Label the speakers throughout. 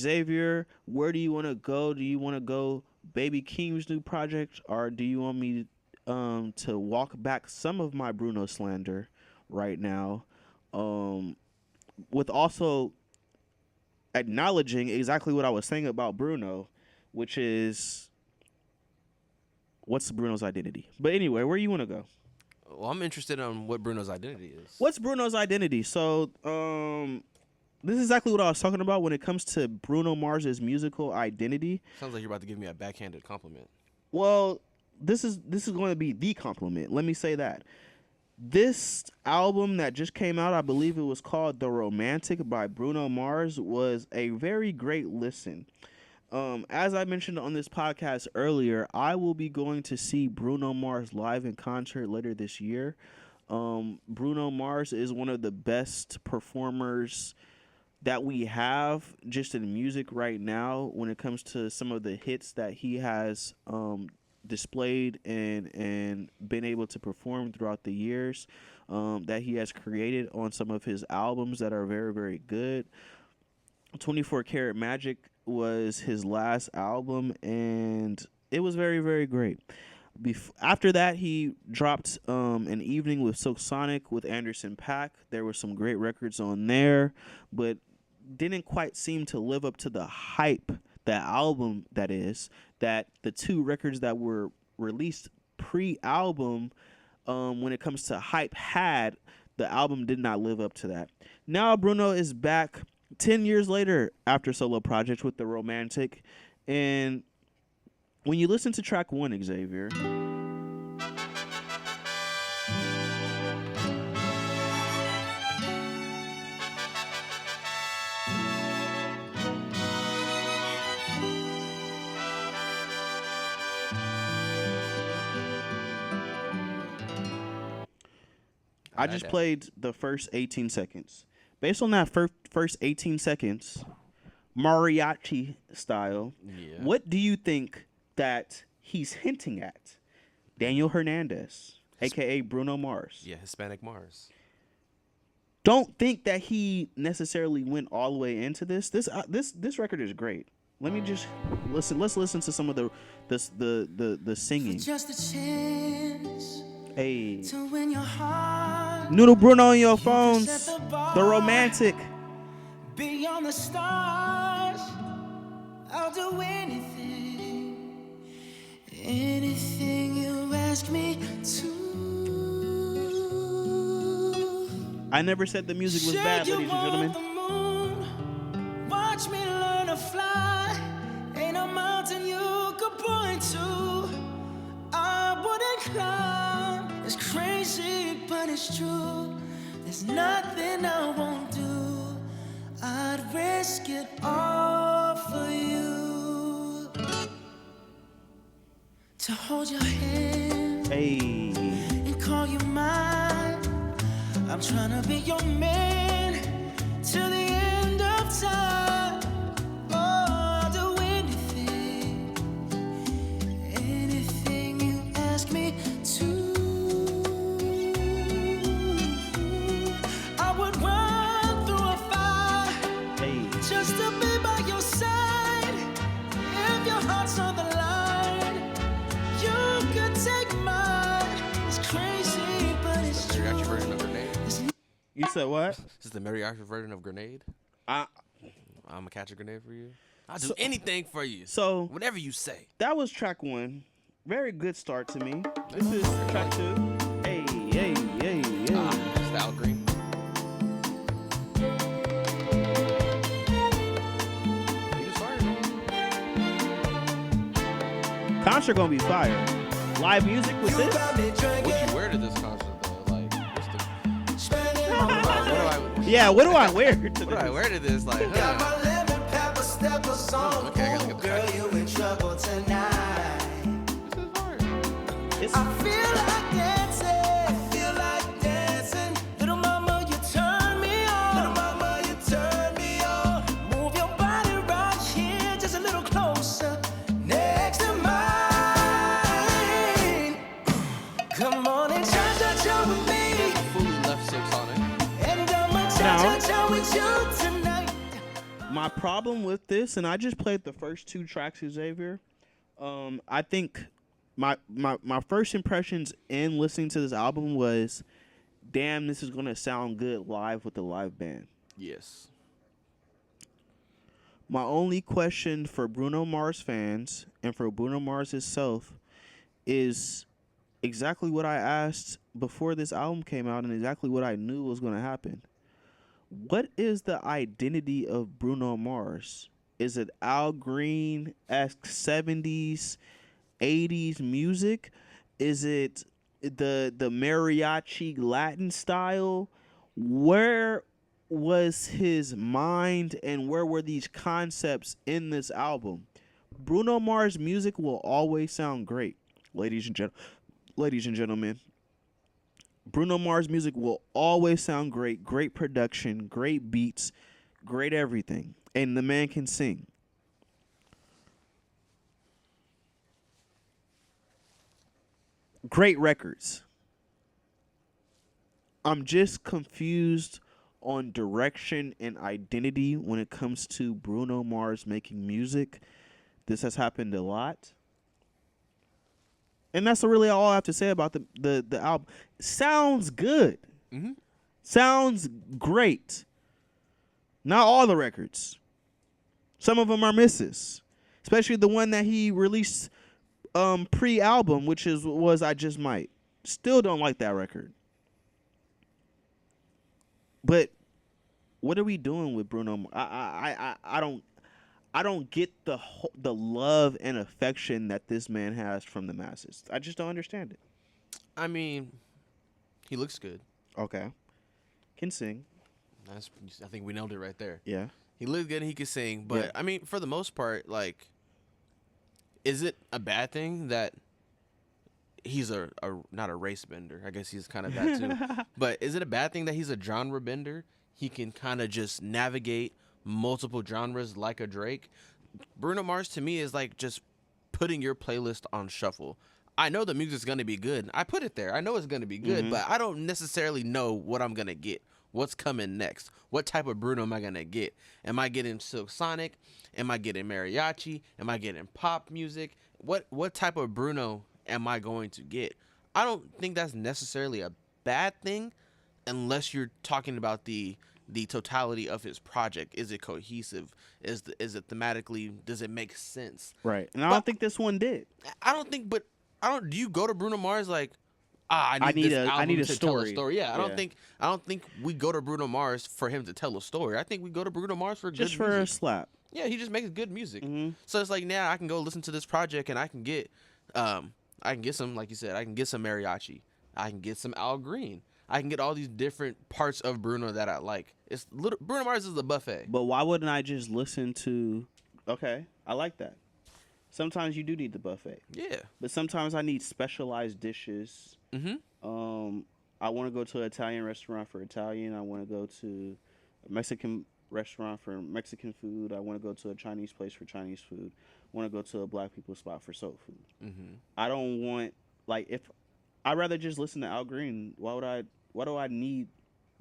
Speaker 1: Xavier, where do you want to go? Do you want to go Baby Keem's new project, or do you want me to walk back some of my Bruno slander right now, um, with also acknowledging exactly what I was saying about Bruno, which is what's Bruno's identity. But anyway, where you want to go?
Speaker 2: Well, I'm interested in what Bruno's identity is.
Speaker 1: What's Bruno's identity? So, this is exactly what I was talking about when it comes to Bruno Mars's musical identity.
Speaker 2: Sounds like you're about to give me a backhanded compliment.
Speaker 1: Well, this is going to be the compliment. Let me say that. This album that just came out, I believe it was called The Romantic by Bruno Mars, was a very great listen. As I mentioned on this podcast earlier, I will be going to see Bruno Mars live in concert later this year. Bruno Mars is one of the best performers that we have just in music right now when it comes to some of the hits that he has displayed and been able to perform throughout the years, that he has created on some of his albums that are very, very good. 24 Karat Magic was his last album, and it was very, very great. After that, he dropped An Evening with Silk Sonic with Anderson .Paak. There were some great records on there, but didn't quite seem to live up to the hype, that album that is, that the two records that were released pre-album, when it comes to hype had. The album did not live up to that. Now Bruno is back 10 years later after solo projects with The Romantic, and when you listen to track 1, Xavier, I just played the first 18 seconds. Based on that first 18 seconds, mariachi style, what do you think that he's hinting at? Daniel Hernandez, a.k.a. Bruno Mars.
Speaker 2: Yeah, Hispanic Mars.
Speaker 1: Don't think that he necessarily went all the way into this. This record is great. Let me just listen. Let's listen to some of the singing.
Speaker 3: Just a chance.
Speaker 1: Hey.
Speaker 3: To win your heart.
Speaker 1: Noodle Bruno on your phones. The Romantic.
Speaker 3: Beyond the stars. I'll do anything. Anything you ask me to.
Speaker 1: I never said the music was bad, ladies and gentlemen.
Speaker 3: The moon. Watch me learn to fly. Ain't a mountain you could point to. I wouldn't climb. It's crazy, but it's true. There's nothing I won't do. I'd risk it all for you. To hold your hand.
Speaker 1: Hey.
Speaker 3: And call you mine. I'm trying to be your man till the end of time. Oh, I'll do anything, anything you ask me to. I would run through a fire just to be by your side. If your heart's on the line, you could take mine. It's crazy, but it's true.
Speaker 1: You said what?
Speaker 2: This is the mariachi version of Grenade. I'm gonna catch a grenade for you. I'll do anything for you.
Speaker 1: So
Speaker 2: whatever you say.
Speaker 1: That was track 1. Very good start to me. This is track 2. Hey, hey, hey, hey.
Speaker 2: Style green. You just fired him.
Speaker 1: Concert gonna be fire. Live music with this.
Speaker 2: What you wear to this concert though? Like, what's the?
Speaker 1: Yeah, what do I wear to this?
Speaker 2: What do I wear to this? Like, okay, I gotta look at the
Speaker 3: girl, you in trouble tonight.
Speaker 2: This is hard.
Speaker 3: I feel like dancing. I feel like dancing. Little mama, you turn me on. Little mama, you turn me on. Move your body right here, just a little closer, next to mine. Come on and cha-cha-cha with me.
Speaker 2: Fully left Silk Sonic.
Speaker 3: And I'ma cha-cha-cha with you tonight.
Speaker 1: My problem with this, and I just played the first 2 tracks, Xavier. I think my first impressions in listening to this album was, damn, this is gonna sound good live with the live band.
Speaker 2: Yes.
Speaker 1: My only question for Bruno Mars fans and for Bruno Mars himself is exactly what I asked before this album came out and exactly what I knew was going to happen. What is the identity of Bruno Mars? Is it Al Green-esque 70s, 80s music? Is it the mariachi Latin style? Where was his mind and where were these concepts in this album? Bruno Mars music will always sound great, ladies and gentlemen. Bruno Mars music will always sound great. Great production, great beats, great everything, and the man can sing. Great records. I'm just confused on direction and identity when it comes to Bruno Mars making music. This has happened a lot. And that's really all I have to say about the album. Sounds good.
Speaker 2: Mm-hmm.
Speaker 1: Sounds great. Not all the records. Some of them are misses. Especially the one that he released pre-album, which was I Just Might. Still don't like that record. But what are we doing with Bruno? I don't get the love and affection that this man has from the masses. I just don't understand it.
Speaker 2: I mean, he looks good.
Speaker 1: Okay, can sing.
Speaker 2: I think we nailed it right there.
Speaker 1: Yeah,
Speaker 2: he looks good and he can sing. But
Speaker 1: yeah.
Speaker 2: I mean, for the most part, like, is it a bad thing that he's a not a race bender? I guess he's kind of that too. But is it a bad thing that he's a genre bender? He can kind of just navigate multiple genres like a Drake. Bruno Mars to me is like just putting your playlist on shuffle. I know the music's going to be good. I put it there. I know it's going to be good, but I don't necessarily know what I'm going to get. What's coming next? What type of Bruno am I going to get? Am I getting Silk Sonic? Am I getting mariachi? Am I getting pop music? What type of Bruno am I going to get? I don't think that's necessarily a bad thing unless you're talking about the totality of his project. Is it cohesive? Is it thematically? Does it make sense?
Speaker 1: Right. And I don't think this one did.
Speaker 2: Do you go to Bruno Mars like, I need a story. Tell a story. Yeah, I don't think we go to Bruno Mars for him to tell a story. I think we go to Bruno Mars for
Speaker 1: just
Speaker 2: good
Speaker 1: for
Speaker 2: music.
Speaker 1: a slap.
Speaker 2: Yeah, he just makes good music. So it's like now I can go listen to this project and I can get some, like you said, I can get some mariachi. I can get some Al Green. I can get all these different parts of Bruno that I like. Bruno Mars is a buffet.
Speaker 1: But why wouldn't I just listen to? Okay, I like that. Sometimes you do need the buffet.
Speaker 2: Yeah.
Speaker 1: But sometimes I need specialized dishes. I want to go to an Italian restaurant for Italian. I want to go to a Mexican restaurant for Mexican food. I want to go to a Chinese place for Chinese food. I want to go to a black people spot for soul food. I don't want, like, if I'd rather just listen to Al Green. Why do I need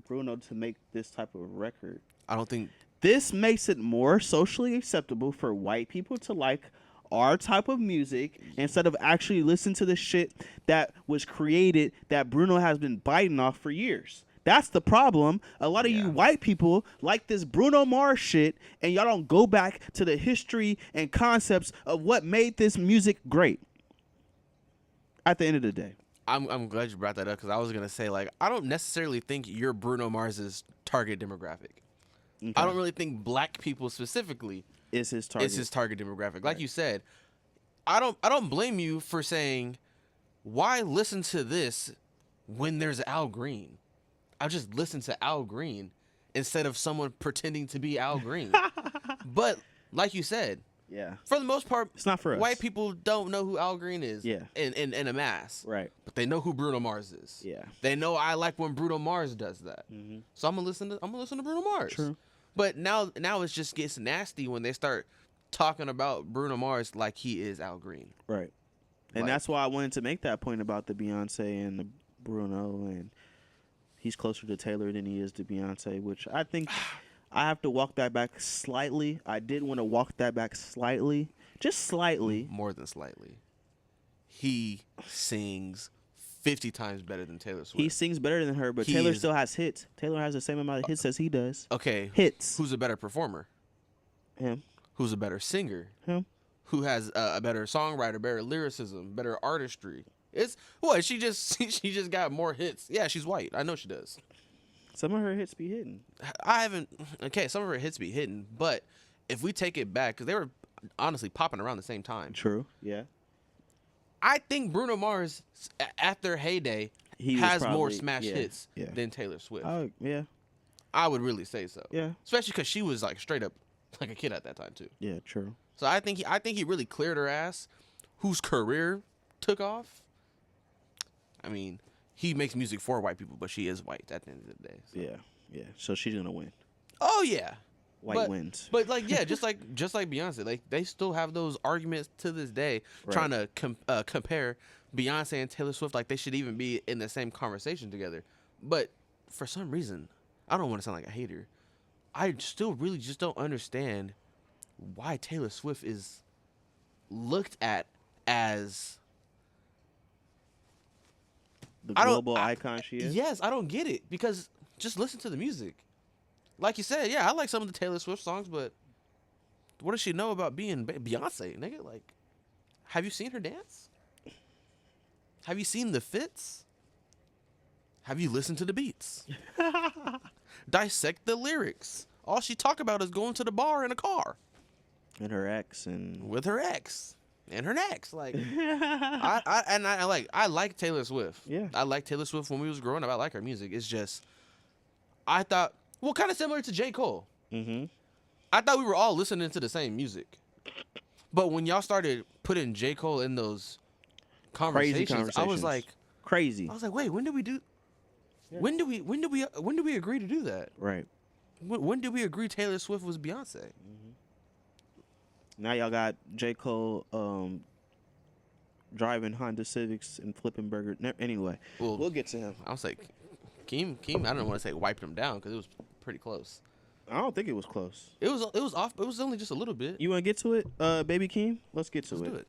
Speaker 1: Bruno to make this type of record?
Speaker 2: I don't think
Speaker 1: this makes it more socially acceptable for white people to like our type of music instead of actually listen to the shit that was created that Bruno has been biting off for years. That's the problem. A lot of you white people like this Bruno Mars shit, and y'all don't go back to the history and concepts of what made this music great. At the end of the day.
Speaker 2: I'm glad you brought that up because I was gonna say, like, I don't necessarily think you're Bruno Mars's target demographic. Okay. I don't really think black people specifically
Speaker 1: is his target
Speaker 2: demographic. Like you said, I don't blame you for saying, why listen to this when there's Al Green? I'll just listen to Al Green instead of someone pretending to be Al Green. But like you said, for the most part,
Speaker 1: it's not for us.
Speaker 2: White people don't know who Al Green is. In a mass.
Speaker 1: Right.
Speaker 2: But they know who Bruno Mars is.
Speaker 1: Yeah.
Speaker 2: They know I like when Bruno Mars does that. So I'm gonna listen to Bruno Mars.
Speaker 1: True.
Speaker 2: But now it just gets nasty when they start talking about Bruno Mars like he is Al Green.
Speaker 1: Right. And that's why I wanted to make that point about the Beyonce and the Bruno, and he's closer to Taylor than he is to Beyonce, which I think I have to walk that back slightly. I did want to walk that back slightly, just slightly.
Speaker 2: More than slightly. He sings 50 times better than Taylor Swift.
Speaker 1: He sings better than her, but
Speaker 2: He
Speaker 1: Taylor
Speaker 2: is-
Speaker 1: still has hits. Taylor has the same amount of hits as he does.
Speaker 2: Okay.
Speaker 1: Hits.
Speaker 2: Who's a better performer?
Speaker 1: Him.
Speaker 2: Who's a better singer?
Speaker 1: Him.
Speaker 2: Who has a better songwriter, better lyricism, better artistry? It's what she just she just got more hits. Yeah, she's white. I know she does.
Speaker 1: Some of her hits be hitting.
Speaker 2: I haven't. Okay, some of her hits be hidden, but if we take it back, because they were honestly popping around the same time.
Speaker 1: True. Yeah.
Speaker 2: I think Bruno Mars, at their heyday,
Speaker 1: He was
Speaker 2: has more
Speaker 1: probably-
Speaker 2: smash
Speaker 1: yeah,
Speaker 2: hits
Speaker 1: yeah.
Speaker 2: than Taylor Swift.
Speaker 1: Oh yeah.
Speaker 2: I would really say so.
Speaker 1: Yeah.
Speaker 2: Especially because she was like straight up like a kid at that time too.
Speaker 1: Yeah. True.
Speaker 2: So I think he really cleared her ass. Whose career took off? I mean, he makes music for white people, but she is white at the end of the day. So.
Speaker 1: Yeah. Yeah. So she's gonna win.
Speaker 2: Oh yeah.
Speaker 1: White wins.
Speaker 2: But like yeah, just like Beyonce, like they still have those arguments to this day,
Speaker 1: Right.
Speaker 2: trying to compare Beyonce and Taylor Swift, like they should even be in the same conversation together. But for some reason, I don't want to sound like a hater. I still really just don't understand why Taylor Swift is looked at as
Speaker 1: The
Speaker 2: I don't-
Speaker 1: global icon she is.
Speaker 2: yes. I don't get it because just listen to the music. Like you said, yeah, I like some of the Taylor Swift songs, but what does she know about being Beyonce, nigga? Like, have you seen her dance? Have you seen the fits? Have you listened to the beats? Dissect the lyrics. All she talk about is going to the bar in a car
Speaker 1: And her ex and
Speaker 2: with her ex and her next. Like, I like Taylor Swift.
Speaker 1: Yeah.
Speaker 2: I like Taylor Swift when we was growing up. I like her music. It's just, I thought, well, kind of similar to J. Cole.
Speaker 1: mm-hmm.
Speaker 2: I thought we were all listening to the same music, but when y'all started putting J. Cole in those conversations, I was like,
Speaker 1: crazy.
Speaker 2: wait, when did we do?
Speaker 1: Yeah.
Speaker 2: When do we agree to do that?
Speaker 1: Right.
Speaker 2: When did we agree Taylor Swift was Beyonce?
Speaker 1: Now y'all got J. Cole driving Honda Civics and flipping burger. Anyway,
Speaker 2: Well,
Speaker 1: we'll get to him.
Speaker 2: I was like, Keem. I don't want to say wiped him down because it was pretty close.
Speaker 1: I don't think it was close.
Speaker 2: It was off. It was only just a little bit.
Speaker 1: You want to get to it, Baby Keem? Let's get to
Speaker 2: Let's
Speaker 1: it.
Speaker 2: do it.